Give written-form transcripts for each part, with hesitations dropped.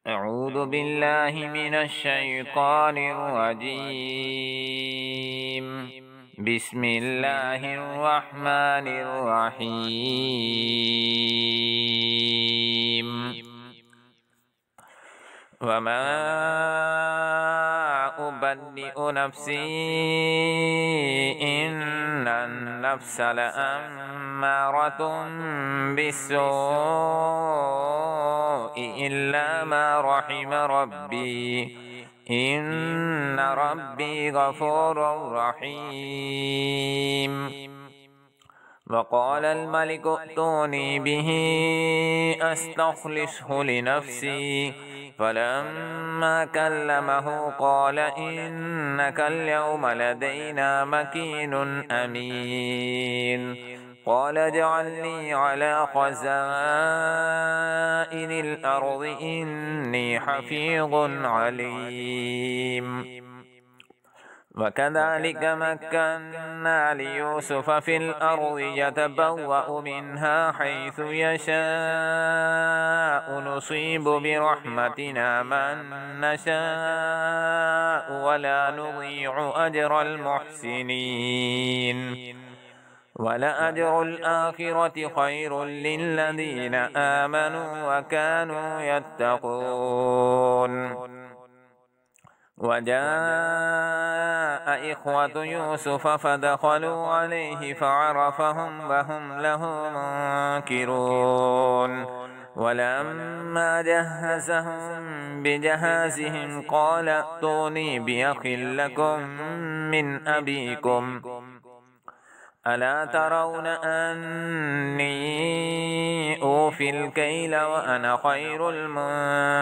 أعوذ بالله من الشيطان الرجيم. بسم الله الرحمن الرحيم. وما أبرئ نفسي إن النفس لأمارة بالسوء إلا ما رحم ربي إن ربي غفور رحيم. وقال الملك ائتوني به أستخلصه لنفسي فلما كلمه قال إنك اليوم لدينا مكين أمين. قال اجعلني على خزائن الأرض إني حفيظ عليم. وكذلك مكنا ليوسف في الأرض يتبوأ منها حيث يشاء نصيب برحمتنا من نشاء ولا نضيع أجر المحسنين ولأجر الآخرة خير للذين آمنوا وكانوا يتقون. وجاء إخوة يوسف فدخلوا عليه فعرفهم وهم له منكرون. ولما جهزهم بجهازهم قال ائتوني بأخ لكم من أبيكم ألا ترون أني أوفي الكيل وأنا خير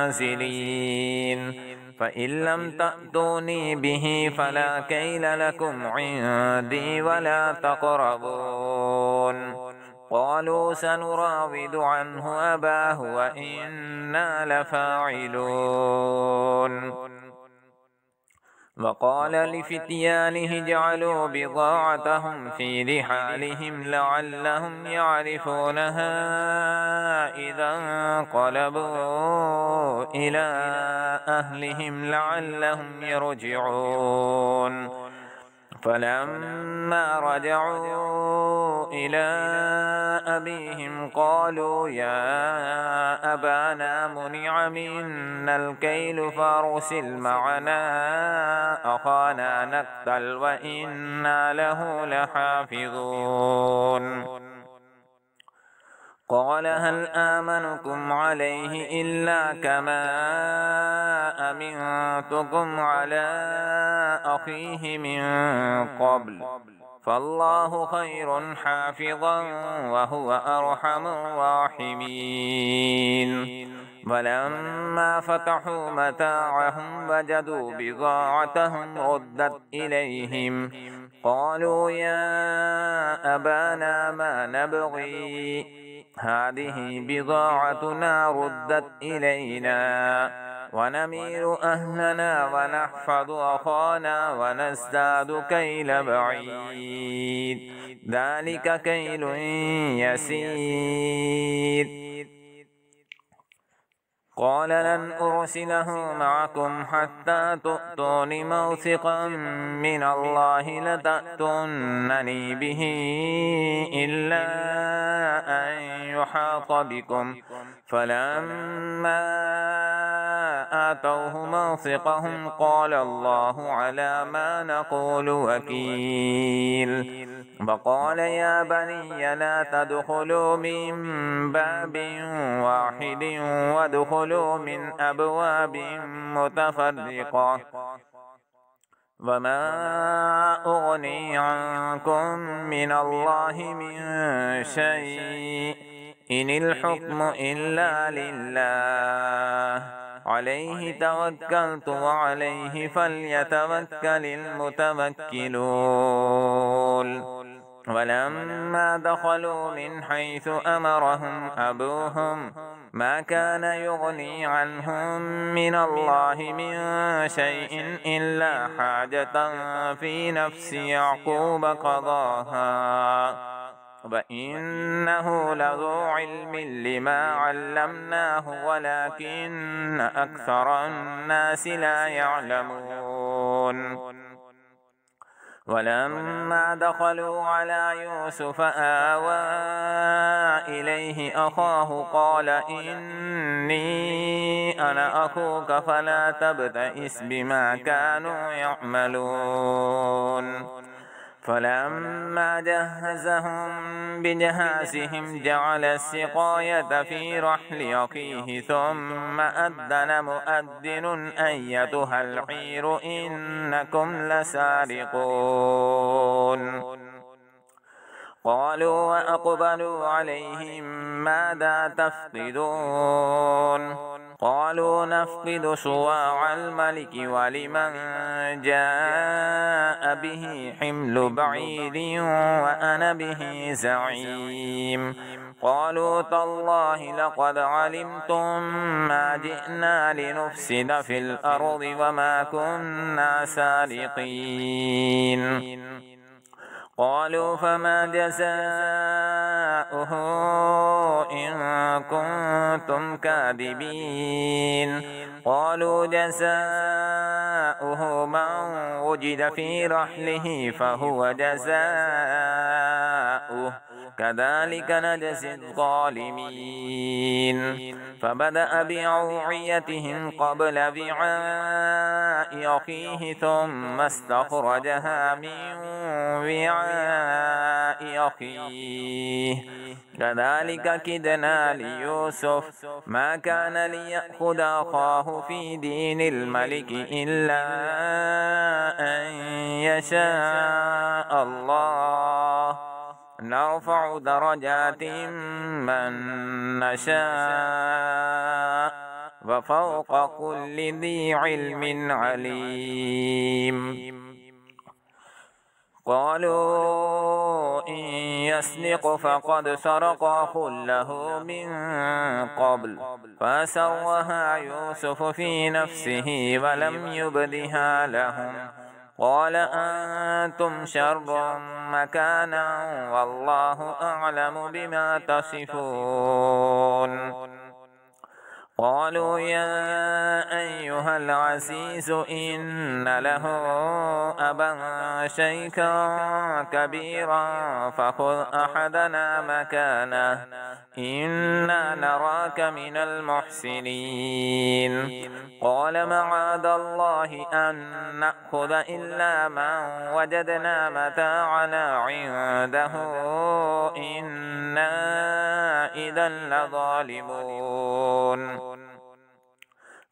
المنزلين فإن لم تأتوني به فلا كيل لكم عندي ولا تقربون. قالوا سنراود عنه أباه وإنا لفاعلون. وقال لفتيانه اجعلوا بضاعتهم في رحالهم لعلهم يعرفونها إذا انقلبوا إلى أهلهم لعلهم يرجعون. فلما رجعوا إلى أبيهم قالوا يا أبانا منع منا الكيل فأرسل معنا أخانا نكتل وإنا له لحافظون. قال هل آمنكم عليه إلا كما أمنتكم على أخيه من قبل فالله خير حافظا وهو أرحم الراحمين. ولما فتحوا متاعهم وجدوا بضاعتهم ردت إليهم قالوا يا أبانا ما نبغي هذه بضاعتنا ردت إلينا ونمير أهلنا ونحفظ أخانا ونزداد كيل بعيد ذلك كيل يسير. قال لن أرسله معكم حتى تؤتون موثقا من الله لتأتونني به إلا أن يحاط بكم فلما آتوه موثقهم قال الله على ما نقول وكيل. وقال يا بني لا تدخلوا من باب واحد وادخلوا من أبواب متفرقة وما أغني عنكم من الله من شيء إن الحكم إلا لله عليه توكلت وعليه فليتوكل المتوكلون. ولما دخلوا من حيث أمرهم أبوهم ما كان يغني عنهم من الله من شيء إلا حاجة في نفس يعقوب قضاها وإنه لذو علم لما علمناه ولكن أكثر الناس لا يعلمون. ولما دخلوا على يوسف آوى إليه أخاه قال إني أنا أخوك فلا تبتئس بما كانوا يعملون. فلما جهزهم بجهازهم جعل السقاية في رحل أخيه ثم أذن مؤذن أيتها العير إنكم لسارقون. قالوا وأقبلوا عليهم ماذا تفقدون؟ قالوا نفقد صواع الملك ولمن جاء به حمل بعير وأنا به زعيم. قالوا تالله لقد علمتم ما جئنا لنفسد في الأرض وما كنا سارقين. قالوا فما جزاؤه إن كنتم كاذبين؟ قالوا جزاؤه من وجد في رحله فهو جزاؤه كذلك نجزي الظالمين. فبدأ بأوعيتهم قبل وعاء أخيه ثم استخرجها من وعاء أخيه كذلك كدنا ليوسف ما كان ليأخذ أخاه في دين الملك إلا أن يشاء الله نرفع درجات من نشاء وفوق كل ذي علم عليم. قالوا إن يسرق فقد سرق أخ له من قبل فسوها يوسف في نفسه ولم يبدها لهم قال أنتم شر مكانا والله أعلم بما تصفون. قالوا يا أيها العزيز إن له أبا شيخا كبيرا فخذ أحدنا مكانه إنا نراك من المحسنين. قال معاذ الله أن نأخذ إلا من وجدنا متاعنا عنده إنا إذا لظالمون.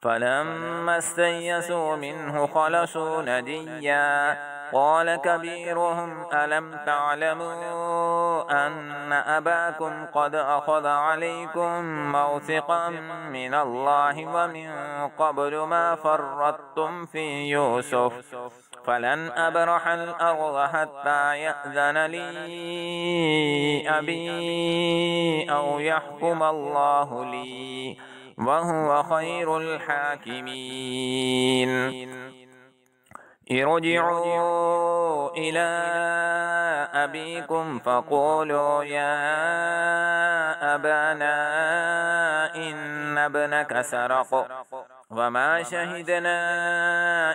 فلما استيئسوا منه خلصوا نجيا قال كبيرهم ألم تعلموا أن أباكم قد أخذ عليكم موثقا من الله ومن قبل ما فرطتم في يوسف فلن أبرح الأرض حتى يأذن لي أبي أو يحكم الله لي وهو خير الحاكمين. ارجعوا إلى أبيكم فقولوا يا أبانا إن ابنك سرق وما شهدنا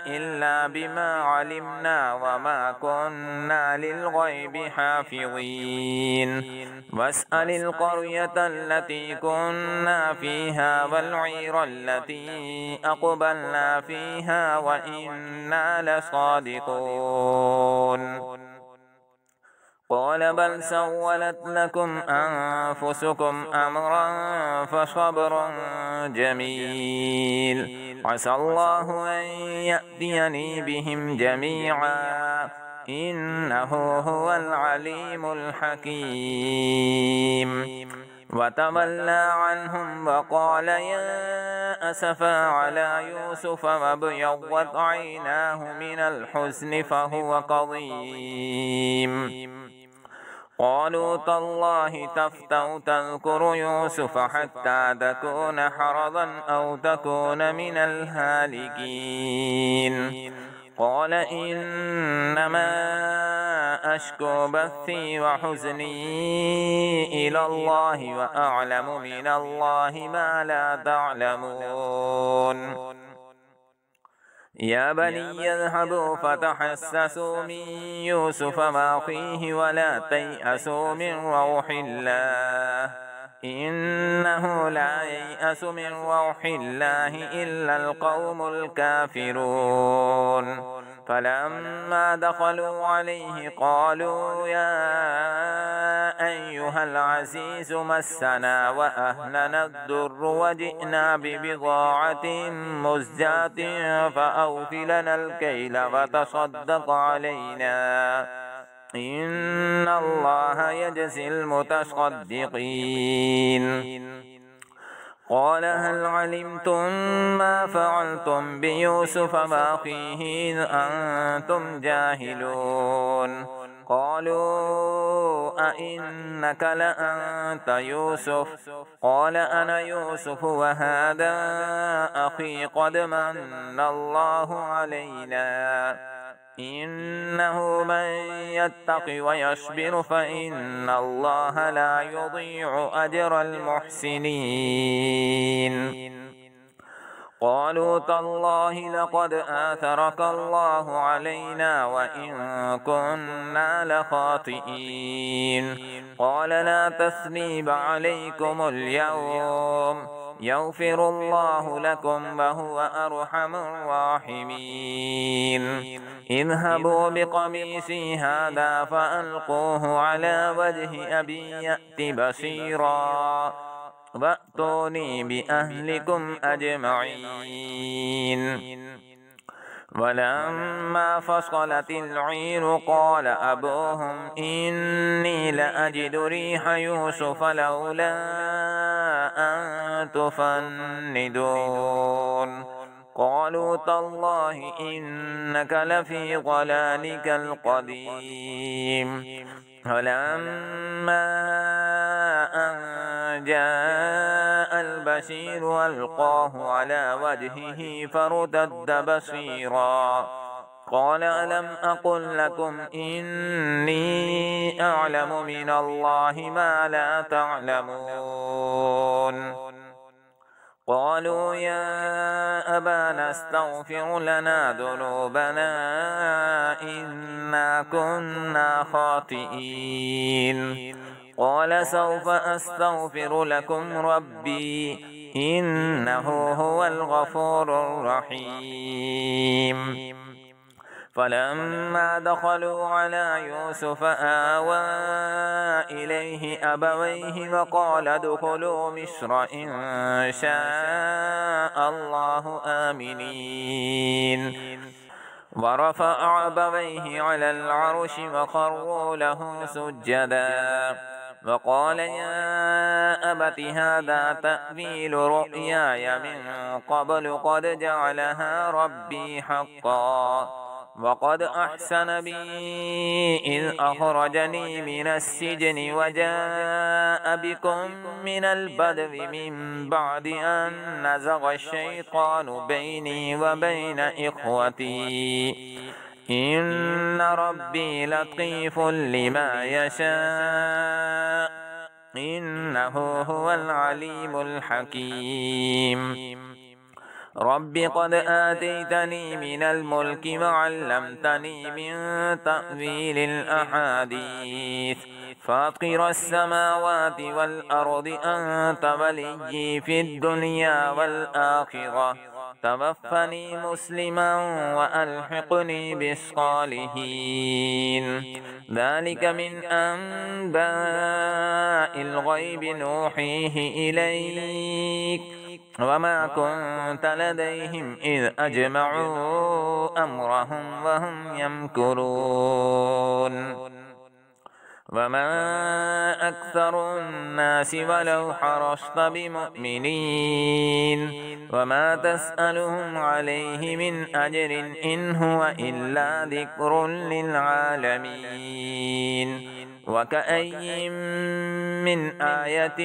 إلا بما علمنا وما كنا للغيب حافظين. واسأل القرية التي كنا فيها والعير التي أقبلنا فيها وإنا لصادقون. قال بل سولت لكم أنفسكم أمرا فصبر جميل عسى الله أن يأتيني بهم جميعا إنه هو العليم الحكيم. وتولى عنهم وقال يا أسفا على يوسف وابيضت عيناه من الحزن فهو كظيم. قالوا تالله تفتأ تذكر يوسف حتى تكون حرضا أو تكون من الهالكين. قال إنما أشكو بثي وحزني إلى الله وأعلم من الله ما لا تعلمون يا بني اذهبوا فتحسسوا من يوسف وأخيه ولا تيأسوا من روح الله إنه لا ييأس من روح الله إلا القوم الكافرون فلما دخلوا عليه قالوا يا أيها العزيز مسنا وأهلنا الضر وجئنا ببضاعة مزجاة فأوف لنا الكيل وتصدق علينا إن الله يجزي المتصدقين قال هل علمتم ما فعلتم بيوسف وأخيه إذ أنتم جاهلون قالوا أئنك لأنت يوسف قال أنا يوسف وهذا أخي قد من الله علينا إنه من يتق ويصبر فإن الله لا يضيع أجر المحسنين قالوا تالله لقد آثرك الله علينا وإن كنا لخاطئين قال لا تثريب عليكم اليوم يغفر الله لكم وهو أرحم الراحمين اذهبوا بقميصي هذا فألقوه على وجه أبي يأت بصيرا وأتوني بأهلكم أجمعين ولما فصلت العير قال أبوهم إني لأجد ريح يوسف لولا أن تفندون قالوا تالله إنك لفي ضلالك القديم فلما أن جاء البشير ألقاه على وجهه فارتد بصيرا قال ألم أقل لكم إني أعلم من الله ما لا تعلمون قالوا يا أبانا استغفر لنا ذنوبنا إنا كنا خاطئين قال سوف أستغفر لكم ربي إنه هو الغفور الرحيم فلما دخلوا على يوسف آوى إليه أبويه وقال ادخلوا مصر إن شاء الله آمنين ورفع أبويه على العرش وخروا له سجدا وقال يا أبت هذا تأويل رؤياي من قبل قد جعلها ربي حقا وقد أحسن بي إذ أخرجني من السجن وجاء بكم من البدو من بعد أن نزغ الشيطان بيني وبين إخوتي إن ربي لطيف لما يشاء إنه هو العليم الحكيم رب قد آتيتني من الملك وعلمتني من تأويل الأحاديث فاطر السماوات والأرض أنت وليي في الدنيا والآخرة توفني مسلما وألحقني بالصالحين ذلك من أنباء الغيب نوحيه إليك وما كنت لديهم إذ أجمعوا أمرهم وهم يمكرون وما أكثر الناس ولو حرصت بمؤمنين وما تسألهم عليه من أجر إن هو إلا ذكر للعالمين وكأي من آية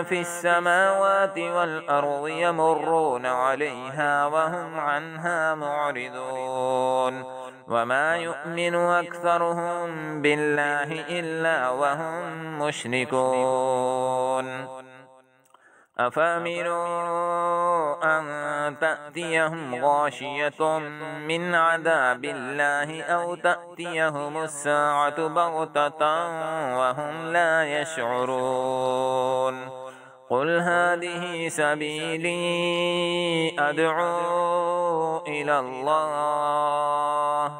في السماوات والأرض يمرون عليها وهم عنها معرضون وما يؤمن أكثرهم بالله إلا وهم مشركون أفأمنوا أن تأتيهم غاشية من عذاب الله أو تأتيهم الساعة بغتة وهم لا يشعرون قل هذه سبيلي أدعو إلى الله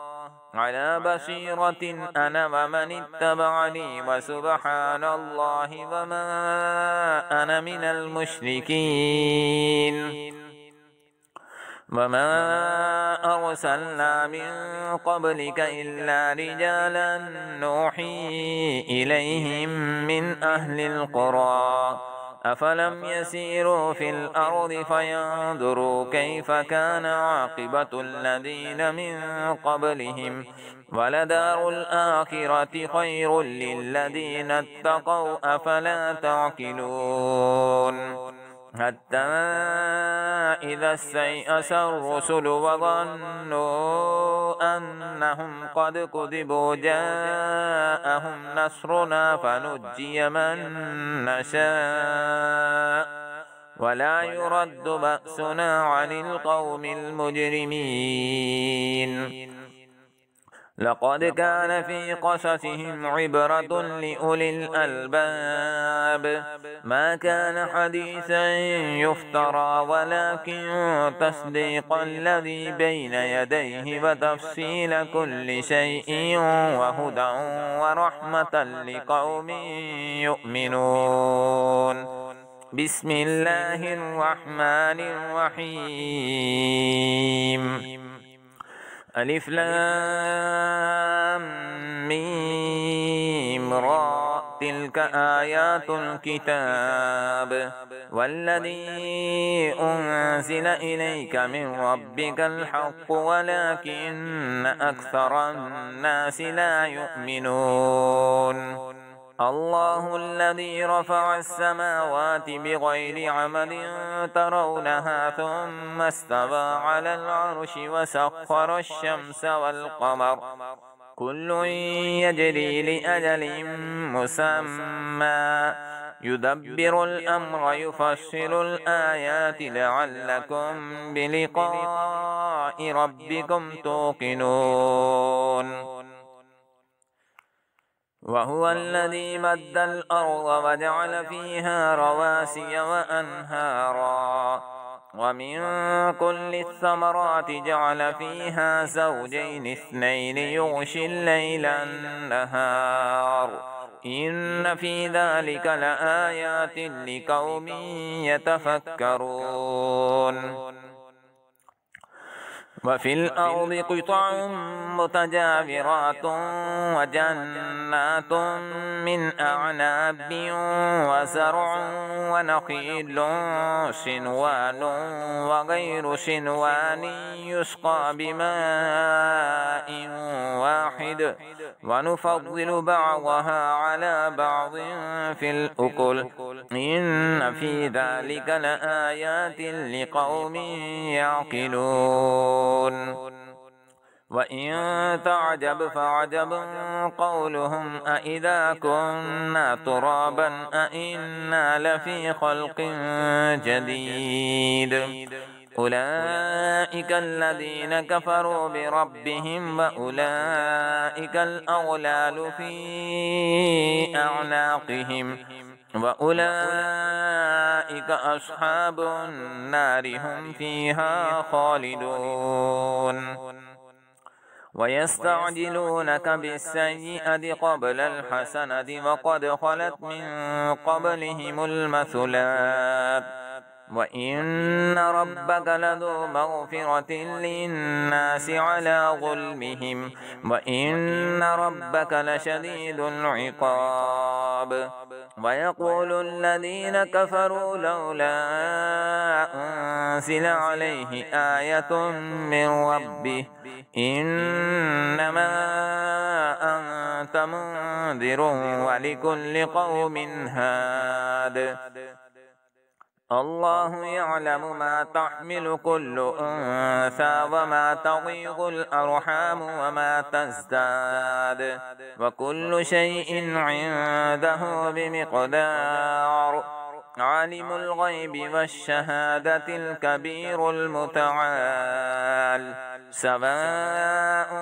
على بصيرة أنا ومن اتبعني وسبحان الله وما أنا من المشركين وما أرسلنا من قبلك إلا رجالا نوحي إليهم من أهل القرى أفلم يسيروا في الأرض فينظروا كيف كان عاقبة الذين من قبلهم ولدار الآخرة خير للذين اتقوا أفلا تعقلون حتى إذا استيأس الرسل وظنوا أنهم قد كذبوا جاءهم نصرنا فنجي من نشاء ولا يرد بأسنا عن القوم المجرمين لقد كان في قصصهم عبرة لأولي الألباب ما كان حديثا يفترى ولكن تصديق الذي بين يديه وتفصيل كل شيء وهدى ورحمة لقوم يؤمنون بسم الله الرحمن الرحيم ألف لام ميم را تلك آيات الكتاب والذي أنزل إليك من ربك الحق ولكن أكثر الناس لا يؤمنون الله الذي رفع السماوات بغير عمد ترونها ثم استوى على العرش وسخر الشمس والقمر كل يجري لأجل مسمى يدبر الأمر يفصل الآيات لعلكم بلقاء ربكم توقنون وهو الذي مد الأرض وجعل فيها رواسي وأنهارا ومن كل الثمرات جعل فيها زوجين اثنين يغشي الليل النهار إن في ذلك لآيات لقوم يتفكرون وفي الأرض قطع متجاورات وجنات من أعناب وزرع ونخيل صنوان وغير صنوان يسقى بماء واحد ونفضل بعضها على بعض في الأكل إن في ذلك لآيات لقوم يعقلون وإن تعجب فعجب قولهم أإذا كنا ترابا أإنا لفي خلق جديد أولئك الذين كفروا بربهم وأولئك الأغلال في أعناقهم وأولئك أصحاب النار هم فيها خالدون ويستعجلونك بالسيئة قبل الحسنة وقد خلت من قبلهم المثلات وإن ربك لذو مغفرة للناس على ظلمهم وإن ربك لشديد العقاب ويقول الذين كفروا لولا أنزل عليه آية من ربه إنما أنت منذر ولكل قوم هاد الله يعلم ما تحمل كل أنثى وما تغيض الأرحام وما تزداد وكل شيء عنده بمقدار عالم الغيب والشهادة الكبير المتعال سواء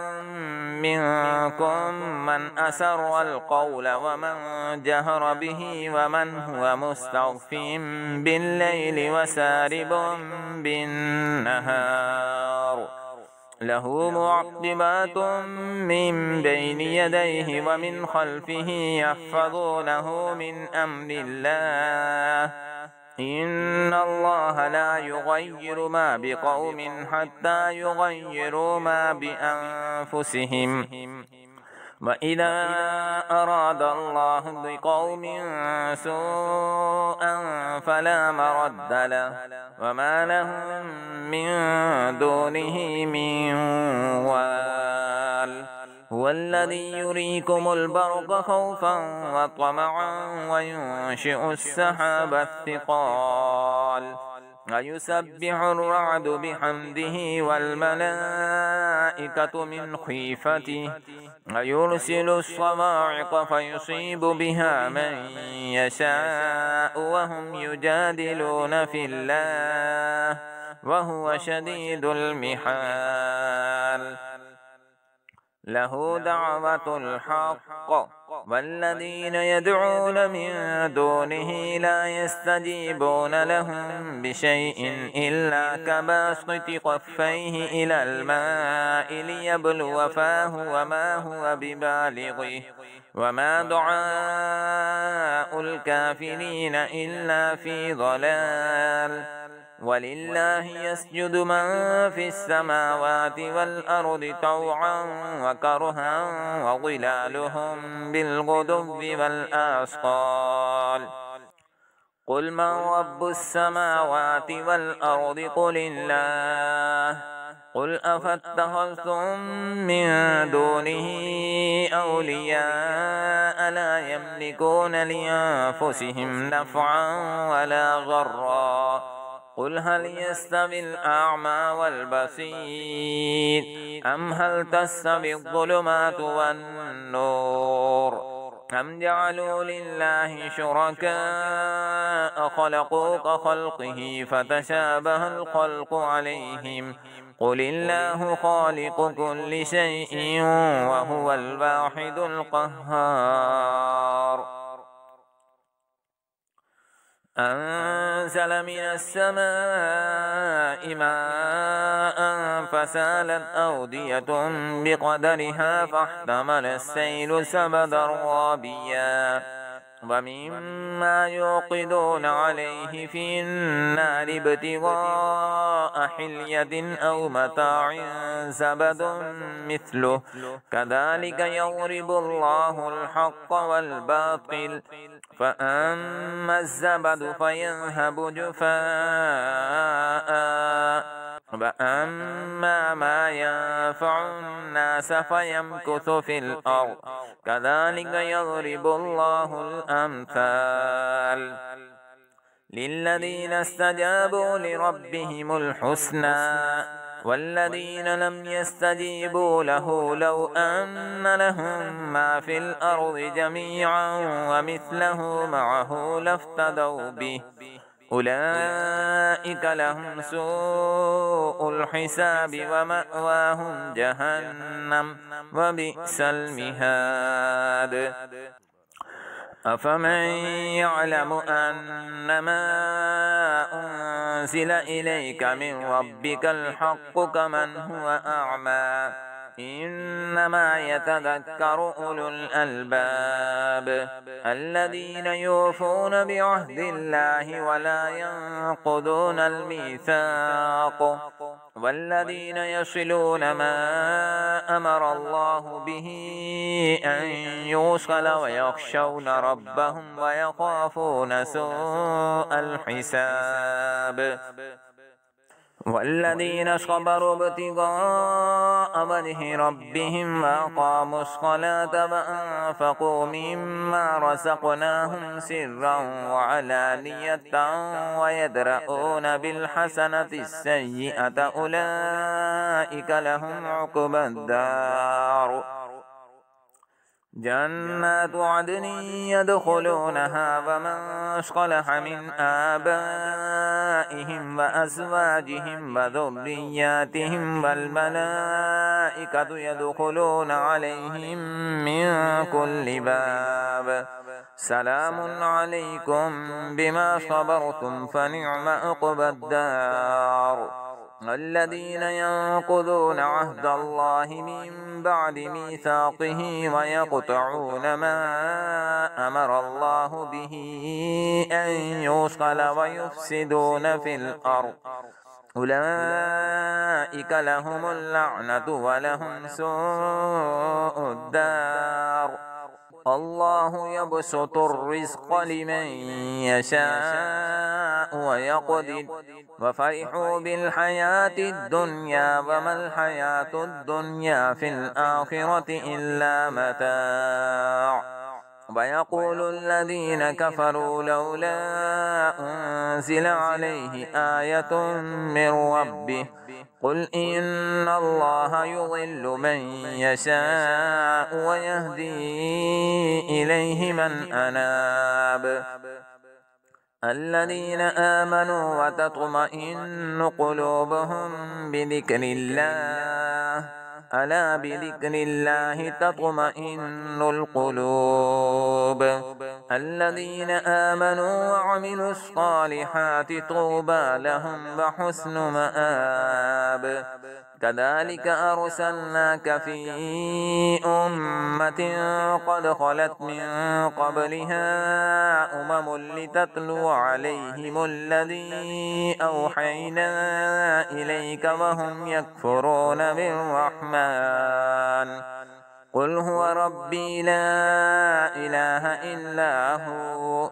منكم من أسر القول ومن جهر به ومن هو مستخف بالليل وسارب بالنهار له معقبات من بين يديه ومن خلفه يحفظونه من أمر الله إن الله لا يغير ما بقوم حتى يغيروا ما بأنفسهم وإذا أراد الله بقوم سوءا فلا مرد له وما لهم من دونه من وال هو الذي يريكم البرق خوفا وطمعا وينشئ السحاب الثقال ويسبح الرعد بحمده والملائكة من خيفته ويرسل الصواعق فيصيب بها من يشاء وهم يجادلون في الله وهو شديد المحال له دعوة الحق والذين يدعون من دونه لا يستجيبون لهم بشيء إلا كباسط قفيه إلى الماء ليبلغ فاه وما هو ببالغه وما دعاء الكافرين إلا في ضلال ولله يسجد من في السماوات والأرض طوعا وكرها وظلالهم بالغدو والآصال قل من رب السماوات والأرض قل الله قل أفاتخذتم من دونه أولياء لا يملكون لأنفسهم نفعا ولا ضرا قل هل يستوي الأعمى والبصير أم هل تستوي الظلمات والنور أم جعلوا لله شركاء خلقوا كخلقه فتشابه الخلق عليهم قل الله خالق كل شيء وهو الواحد القهار أنزل من السماء ماء فسالت أودية بقدرها فاحتمل السيل زبدا رابيا ومما يوقدون عليه في النار ابتغاء حلية أو متاع زبد مثله كذلك يضرب الله الحق والباطل فأما الزبد فيذهب جفاء وأما ما ينفع الناس فيمكث في الأرض كذلك يضرب الله الأمثال للذين استجابوا لربهم الحسنى والذين لم يستجيبوا له لو أن لهم ما في الأرض جميعا ومثله معه لافتدوا به أولئك لهم سوء الحساب ومأواهم جهنم وبئس المهاد أفمن يعلم أنما أنزل إليك من ربك الحق كمن هو أعمى إنما يتذكر أولو الألباب الذين يوفون بعهد الله ولا ينقضون الميثاق والذين يصلون ما أمر الله به أن يوصل ويخشون ربهم ويخافون سوء الحساب والذين صبروا ابتغاء وجه ربهم وأقاموا الصلاة وأنفقوا مما رزقناهم سرا وعلانية ويدرؤون بالحسنة السيئة أولئك لهم عقبى الدار جنات عدن يدخلونها ومن صلح من آبائهم وأزواجهم وذرياتهم والملائكة يدخلون عليهم من كل باب سلام عليكم بما صبرتم فنعم عقبى الدار الذين ينقضون عهد الله من بعد ميثاقه ويقطعون ما أمر الله به أن يوصل ويفسدون في الأرض أولئك لهم اللعنة ولهم سوء الدار الله يبسط الرزق لمن يشاء ويقدر وفرحوا بالحياة الدنيا وما الحياة الدنيا في الآخرة إلا متاع ويقول الذين كفروا لولا أنزل عليه آية من ربه قل إن الله يضل من يشاء ويهدي إليه من أناب الذين آمنوا وتطمئن قلوبهم بذكر الله ألا بذكر الله تطمئن القلوب الذين آمنوا وعملوا الصالحات طوبى لهم وحسن مآب كذلك أرسلناك في أمة قد خلت من قبلها لتتلو عليهم الذي أوحينا إليك وهم يكفرون بالرحمن قل هو ربي لا إله إلا هو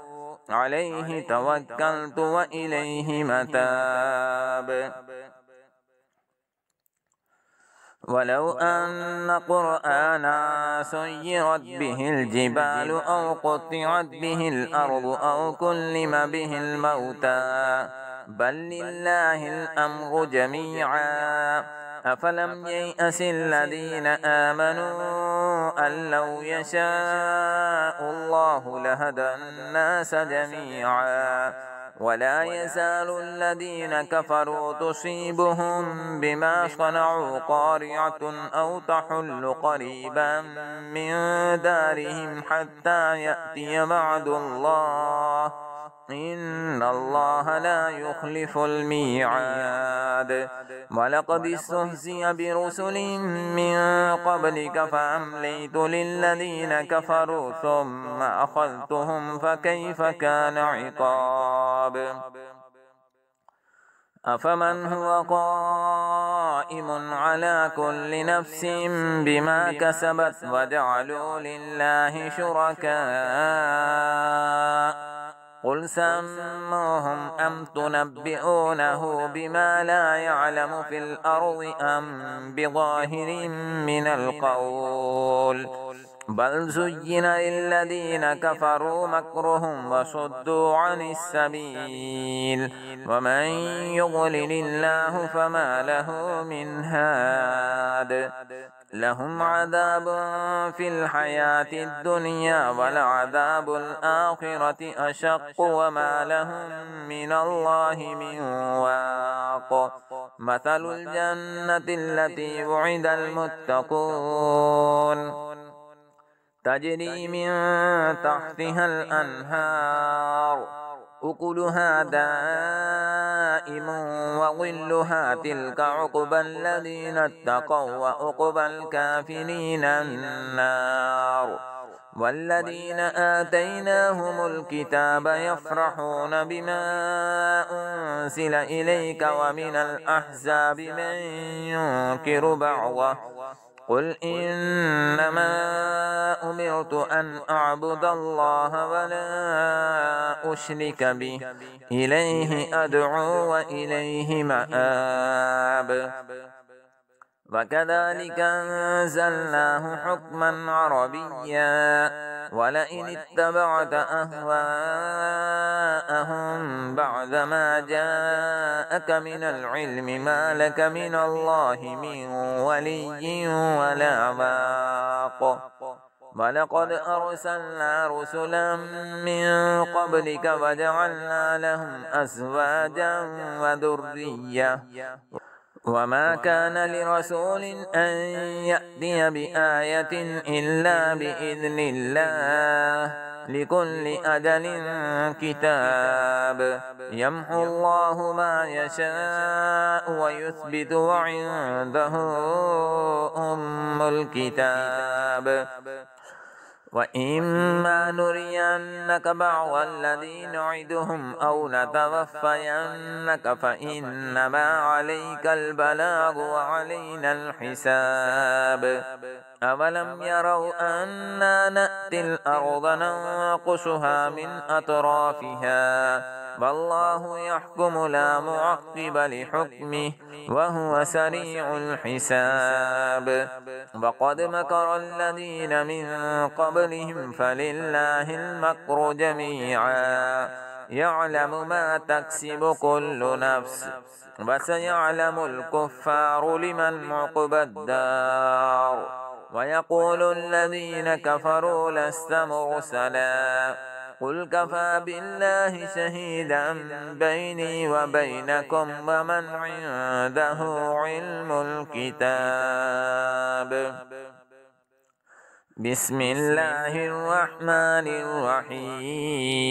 عليه توكلت وإليه متاب ولو أن قرآنا سيرت به الجبال أو قطعت به الأرض أو كلم به الموتى بل لله الأمر جميعا أفلم ييأس الذين آمنوا أن لو يشاء الله لهدى الناس جميعا ولا يزال الذين كفروا تصيبهم بما صنعوا قارعة أو تحل قريبا من دارهم حتى يأتي وعد الله إن الله لا يخلف الميعاد ولقد استهزئ برسل من قبلك فأمليت للذين كفروا ثم أخذتهم فكيف كان عقاب أفمن هو قائم على كل نفس بما كسبت وجعلوا لله شركاء قل سموهم أم تنبئونه بما لا يعلم في الأرض أم بظاهر من القول بل زين للذين كفروا مكرهم وصدوا عن السبيل ومن يضلل الله فما له من هاد لهم عذاب في الحياة الدنيا ولعذاب الآخرة أشق وما لهم من الله من واق مثل الجنة التي وعد المتقون تجري من تحتها الأنهار أكلها دائم وظلها تلك عقبى الذين اتقوا وعقبى الكافرين النار والذين آتيناهم الكتاب يفرحون بما أنزل إليك ومن الأحزاب من ينكر بعضه قل إنما أمرت أن أعبد الله ولا أشرك به إليه أدعو وإليه مآب وكذلك أنزلناه حكما عربيا ولئن اتبعت أهواءهم بعدما جاءك من العلم ما لك من الله من ولي ولا واق ولقد أرسلنا رسلا من قبلك وجعلنا لهم أزواجا وذرية وما كان لرسول أن يأتي بآية إلا بإذن الله لكل أجل كتاب يمحو الله ما يشاء ويثبت وعنده أم الكتاب وإما نرينك بعض الذي نعدهم أو نتوفينك فإنما عليك البلاغ وعلينا الحساب أولم يروا أنا نأتي الأرض ننقصها من أطرافها والله يحكم لا معقب لحكمه وهو سريع الحساب وقد مكر الذين من قبلهم فلله المكر جميعا يعلم ما تكسب كل نفس وسيعلم الكفار لمن عقبى الدار ويقول الذين كفروا لست مرسلا قل كفى بالله شهيدا بيني وبينكم ومن عنده علم الكتاب بسم الله الرحمن الرحيم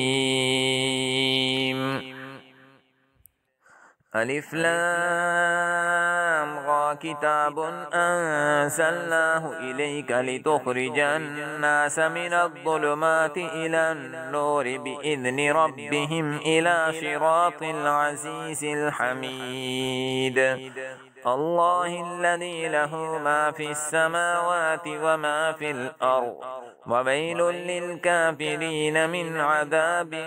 ألف لام را كتاب أنزلناه إليك لتخرج الناس من الظلمات إلى النور بإذن ربهم إلى صراط العزيز الحميد الله الذي له ما في السماوات وما في الأرض وويل للكافرين من عذاب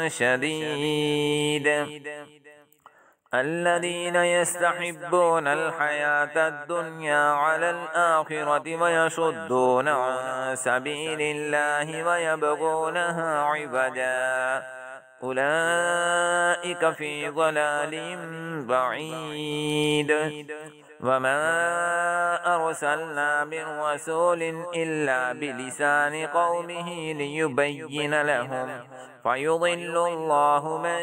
شديد الذين يستحبون الحياة الدنيا على الآخرة ويصدون عن سبيل الله ويبغونها عوجا أولئك في ضلال بعيد وما أرسلنا من رسول إلا بلسان قومه ليبين لهم فيضل الله من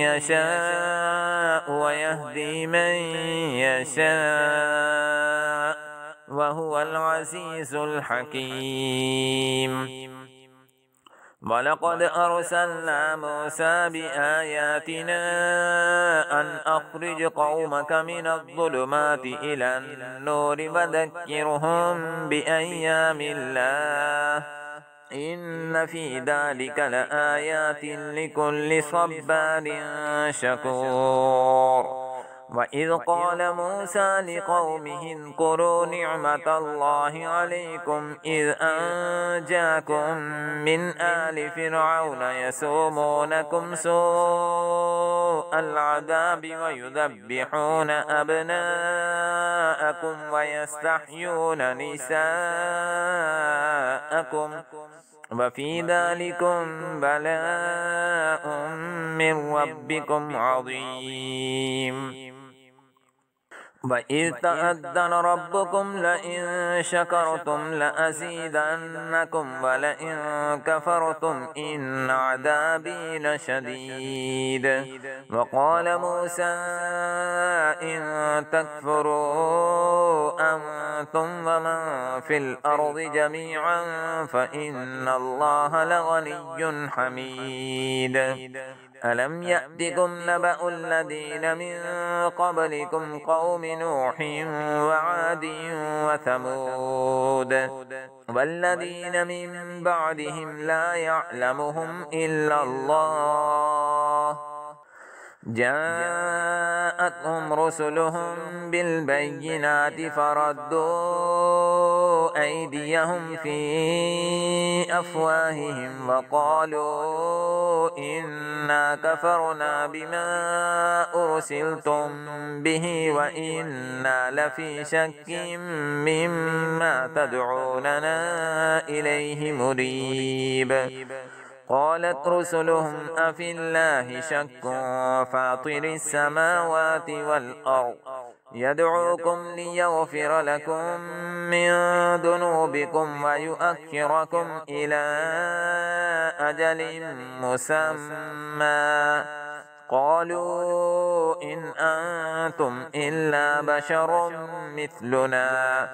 يشاء ويهدي من يشاء وهو العزيز الحكيم ولقد أرسلنا موسى بآياتنا أن أخرج قومك من الظلمات إلى النور وذكرهم بأيام الله إن في ذلك لآيات لكل صبار شكور وإذ قال موسى لقومه اذكروا نعمة الله عليكم إذ أنجاكم من آل فرعون يسومونكم سوء العذاب ويذبحون أبناءكم ويستحيون نساءكم وفي ذلكم بلاء من ربكم عظيم وإذ تأذن ربكم لئن شكرتم لأزيدنكم ولئن كفرتم إن عذابي لشديد. وقال موسى إن تكفروا أنتم ومن في الأرض جميعا فإن الله لغني حميد. ألم يأتكم نبأ الذين من قبلكم قوم نوح وعاد وثمود والذين من بعدهم لا يعلمهم إلا الله جاءتهم رسلهم بالبينات فردوا أيديهم في أفواههم وقالوا إنا كفرنا بما أرسلتم به وإنا لفي شك مما تدعوننا إليه مريب. قالت رسلهم أفي الله شك فاطر السماوات والأرض يدعوكم ليغفر لكم من ذنوبكم ويؤخركم إلى أجل مسمى قالوا إن أنتم إلا بشر مثلنا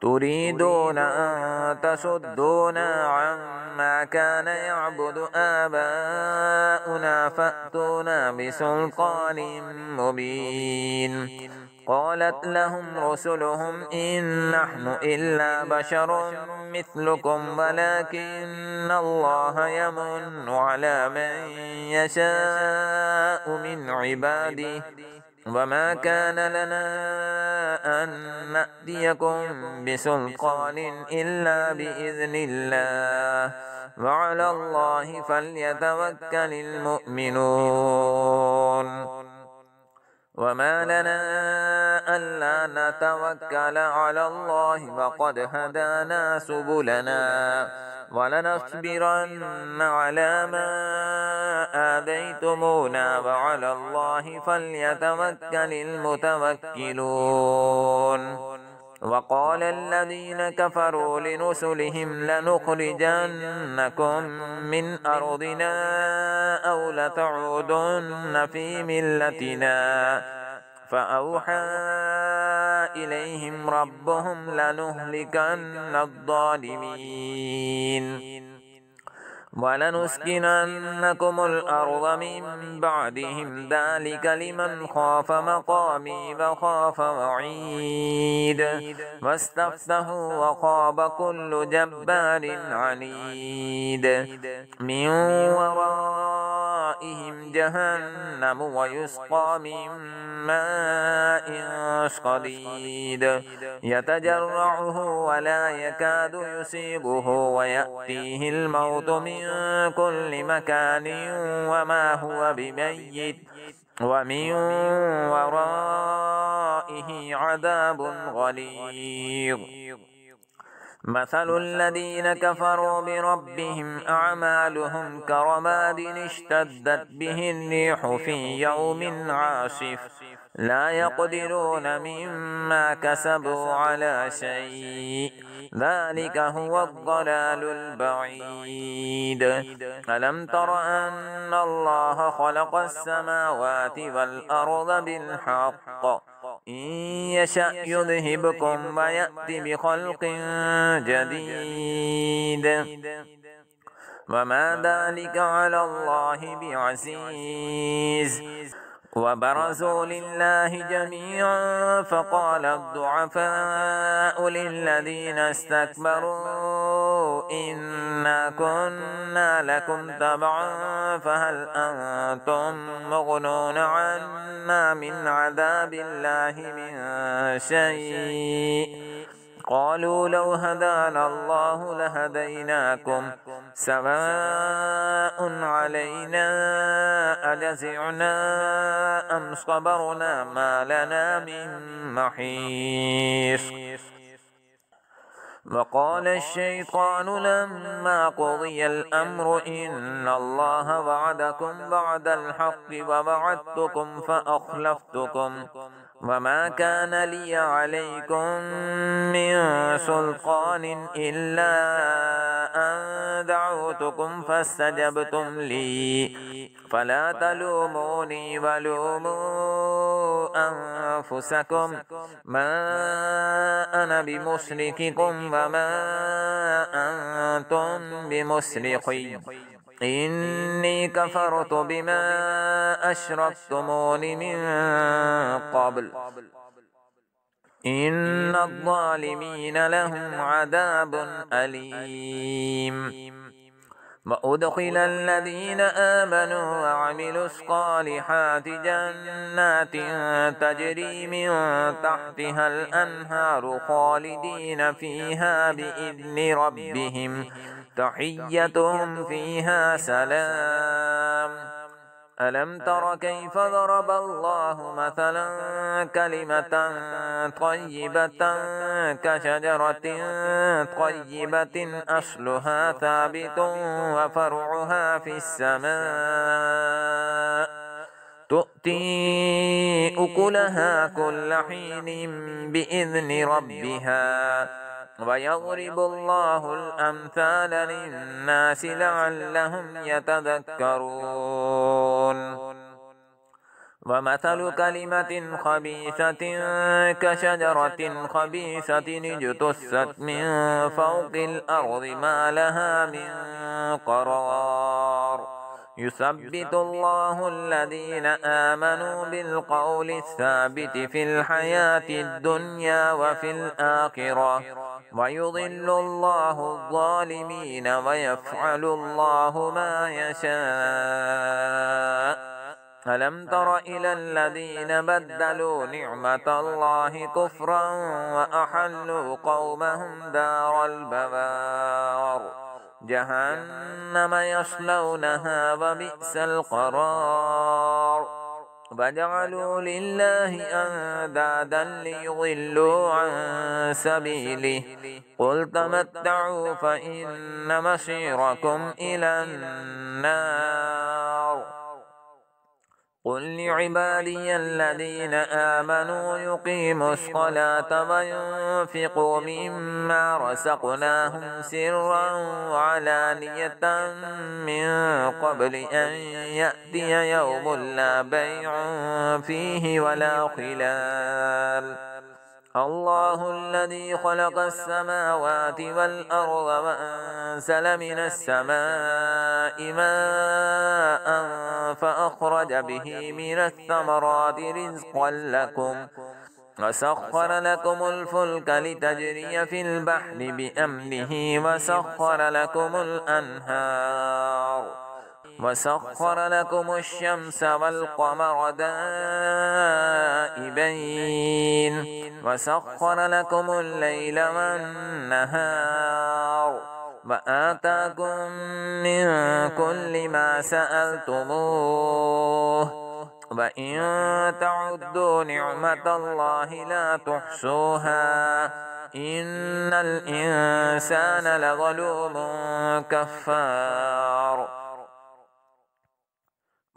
تريدون أن تصدونا عما كان يعبد آباؤنا فأتونا بسلطان مبين. قالت لهم رسلهم إن نحن إلا بشر مثلكم ولكن الله يمن على من يشاء من عباده وما كان لنا أن نأتيكم بسلطان إلا بإذن الله وعلى الله فليتوكل المؤمنون. وما لنا ألا نتوكل على الله وقد هدانا سبلنا ولنصبرن على ما آذيتمونا وعلى الله فليتوكل المتوكلون. وقال الذين كفروا لرسلهم لنخرجنكم من أرضنا أو لتعودن في ملتنا فأوحى إليهم ربهم لنهلكن الظالمين ولنسكننكم الأرض من بعدهم ذلك لمن خاف مقامي وخاف وعيد. واستفتحوا وخاب كل جبار عنيد. من ورائهم جهنم ويسقى من ماء صديد يتجرعه ولا يكاد يصيبه ويأتيه الموت من كل مكان وما هو بميت ومن ورائه عذاب غليظ. مثل الذين كفروا بربهم أعمالهم كرماد اشتدت به الريح في يوم عاصف لا يقدرون مما كسبوا على شيء ذلك هو الضلال البعيد. ألم تر أن الله خلق السماوات والأرض بالحق إن يشأ يذهبكم ويأتي بخلق جديد وما ذلك على الله بعزيز. وبرزوا لله جميعا فقال الضعفاء للذين استكبروا إنا كنا لكم تبعا فهل أنتم مغنون عنا من عذاب الله من شيء قالوا لو هدانا الله لهديناكم سواء علينا أجزعنا أم صبرنا ما لنا من محيص. وقال الشيطان لما قضي الأمر إن الله وعدكم وعد الحق ووعدتكم وما كان لي عليكم من سلطان إلا أن دعوتكم فاستجبتم لي فلا تلوموني ولوموا أنفسكم ما أنا بمصرخكم وما أنتم بمصرخي إني كفرت بما أشركتمون من قبل إن الظالمين لهم عذاب أليم وأدخل الذين آمنوا وعملوا الصالحات جنات تجري من تحتها الأنهار خالدين فيها بإذن ربهم تحيتهم فيها سلام ألم تر كيف ضرب الله مثلا كلمة طيبة كشجرة طيبة أصلها ثابت وفرعها في السماء تؤتي أكلها كل حين بإذن ربها ويضرب الله الأمثال للناس لعلهم يتذكرون ومثل كلمة خبيثة كشجرة خبيثة اجتثت من فوق الأرض ما لها من قرار يثبت الله الذين آمنوا بالقول الثابت في الحياة الدنيا وفي الآخرة ويضل الله الظالمين ويفعل الله ما يشاء ألم تر إلى الذين بدلوا نعمة الله كفرا وأحلوا قومهم دار البوار جهنم يصلونها وبئس القرار وجعلوا لله أندادا ليضلوا عن سبيله قل تمتعوا فإن مصيركم إلى النار قل لعبادي الذين آمنوا يقيموا الصلاة وينفقوا مما رزقناهم سرا وعلانية من قبل أن يأتي يوم لا بيع فيه ولا خلال الله الذي خلق السماوات والأرض وأنزل من السماء ماء فأخرج به من الثمرات رزقا لكم وسخر لكم الفلك لتجري في البحر بأمره وسخر لكم الأنهار وسخر لكم الشمس والقمر دائبين وسخر لكم الليل والنهار وآتاكم من كل ما سألتموه وإن تعدوا نعمة الله لا تحصوها إن الإنسان لظلوم كفار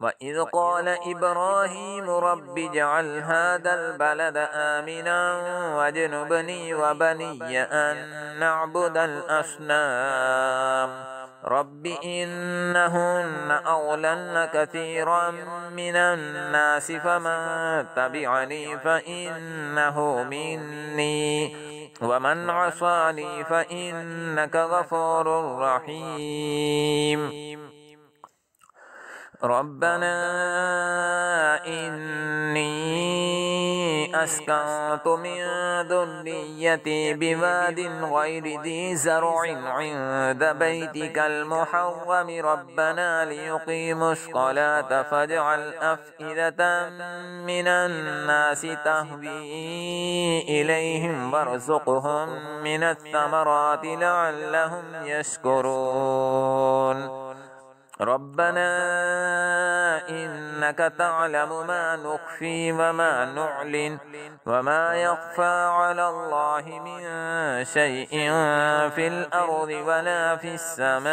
وإذ قال إبراهيم رب اجعل هذا البلد آمنا واجنبني وبني أن نعبد الأصنام رب إنهن أضللن كثيرا من الناس فمن تبعني فإنه مني ومن عصاني فإنك غفور رحيم ربنا إني أسكنت من ذريتي بواد غير ذي زرع عند بيتك المحرم ربنا ليقيموا الصلاة فاجعل أفئدة من الناس تهوي إليهم وارزقهم من الثمرات لعلهم يشكرون ربنا إنك تعلم ما نخفي وما نعلن وما يخفى على الله من شيء في الأرض ولا في السماء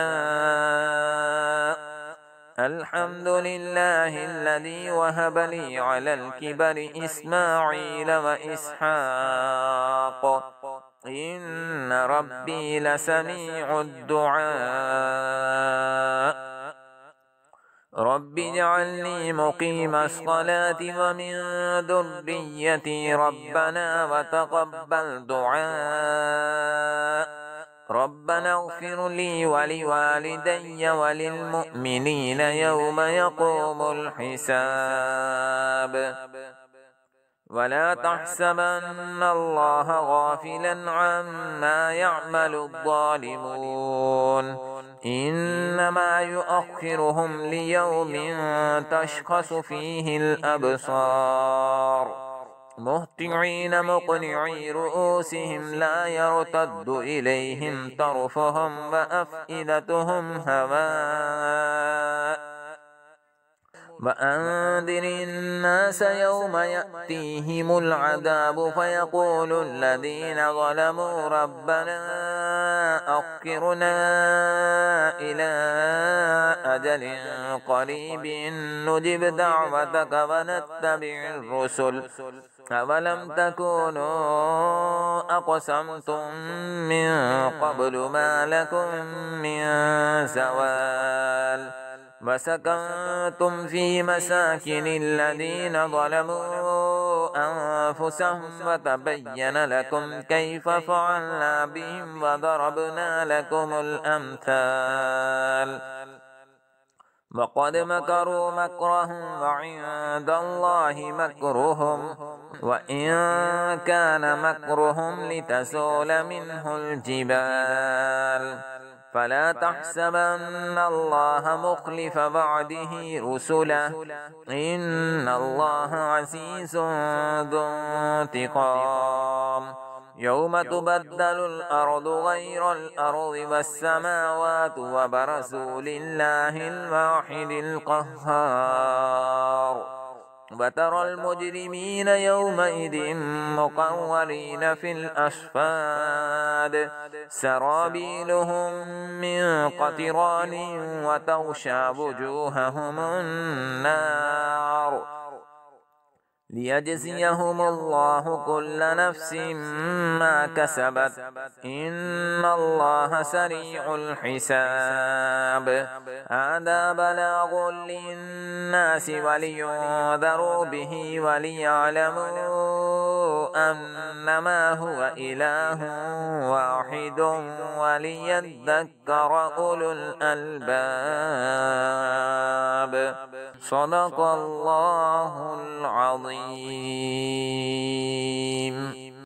الحمد لله الذي وهب لي على الكبر إسماعيل وإسحاق إن ربي لسميع الدعاء رب اجعلني مقيم الصلاة ومن ذريتي ربنا وتقبل دعاء ربنا اغفر لي ولوالدي وللمؤمنين يوم يقوم الحساب ولا تحسبن الله غافلا عما يعمل الظالمون إنما يؤخرهم ليوم تشخص فيه الأبصار مهطعين مقنعي رؤوسهم لا يرتد إليهم طرفهم وأفئدتهم هواء وأنذر الناس يوم يأتيهم العذاب فيقول الذين ظلموا ربنا أخرنا إلى أجل قريب نجب دعوتك ونتبع الرسل أولم تكونوا أقسمتم من قبل ما لكم من زوال وسكنتم في مساكن الذين ظلموا أنفسهم وتبين لكم كيف فعلنا بهم وضربنا لكم الأمثال وقد مكروا مكرهم وعند الله مكرهم وإن كان مكرهم لتزول منه الجبال فلا تحسبن الله مخلف وعده رسله إن الله عزيز ذو انتقام يوم تبدل الأرض غير الأرض والسماوات وبرزوا لله الواحد القهار وترى المجرمين يومئذ مقرنين في الأصفاد سرابيلهم من قطران وتغشى وجوههم النار ليجزيهم الله كل نفس ما كسبت إن الله سريع الحساب هذا بلاغ للناس ولينذروا به وليعلموا أنما هو إله واحد وليذكر أولو الألباب صدق الله العظيم.